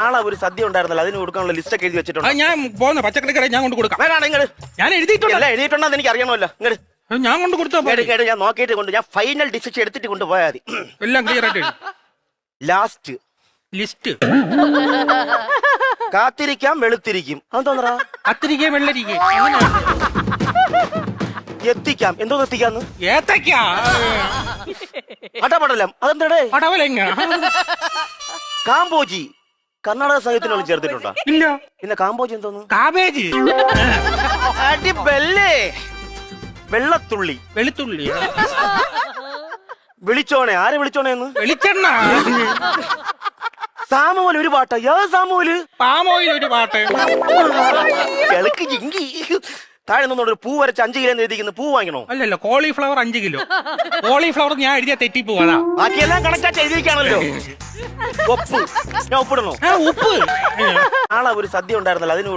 നാളെ ഒരു സദ്യ ഉണ്ടായിരുന്നല്ലോ, അതിന് കൊടുക്കാനുള്ള ലിസ്റ്റ് ഒക്കെ എഴുതി വെച്ചിട്ടുണ്ട്. ഞാൻ പോകുന്ന പച്ചക്കറി കടയിൽ ഞാൻ കൊണ്ട് കൊടുക്കാം. വേണം ഇങ്ങട്. ഞാൻ എഴുതിയിട്ടുണ്ട്. എഴുതിയിട്ടുണ്ടെന്ന് എനിക്ക് അറിയണമല്ലോ. ഇങ്ങട് ഞാൻ കൊണ്ട് കൊടുത്താ കേട് ഞാൻ നോക്കിയിട്ട് കൊണ്ട് ഞാൻ ഫൈനൽ ഡിസിഷൻ എടുത്തിട്ട് കൊണ്ടുപോയാൽ മതി. എല്ലാം ക്ലിയർ ആയിട്ട് ലാസ്റ്റ് ലിസ്റ്റ്. കാത്തിരിക്കാം വെളുത്തിരിക്കും. അതെന്തോന്നറാ? കത്തിരിക്കേ വെള്ളരിക്കേ എത്തിക്കാം. എന്തോ എത്തിക്കാന്ന്? ഏത്തക്കാ അടപടലം. അതെന്താടേ? പടവലങ്ങ. കാമ്പോജി കർണാടക സംഗീതത്തിനോട് ചേർത്തിട്ടുണ്ടോ? ഇല്ല. പിന്നെ കാമ്പോജി എന്തോന്ന്? കാബേജ്. അടിബല്ലേ. വെള്ളത്തുള്ളി. വെളുത്തുള്ളി. വിളിച്ചോണേ. ആരെ വിളിച്ചോണേന്ന്? വെളിച്ചെണ്ണ. സാമുവൽ ഒരു പാട്ടാ. ഏത് സാമുവല്? പാമോയിൽ ഒരു പാട്ട്. കിളക്ക് ജിങ്കി. താഴെ നിന്നോട് ഒരു പൂ വരച്ച് 5 കിലോ എഴുതിക്കുന്ന പൂ വാങ്ങിക്കണോ? അല്ലല്ലോ, കോളിഫ്ലവർ 5 കിലോ. കോളിഫ്ലവർ ഞാൻ എഴുതിയ തെറ്റിപ്പോവാ. ബാക്കിയെല്ലാം കണക്കാറ്റ് എഴുതിയിരിക്കാണല്ലോ. ഒപ്പ് ഞാൻ ഒപ്പിടണോ? ഉപ്പ്. നാളെ ഒരു സദ്യ ഉണ്ടായിരുന്നല്ലോ, അതിന്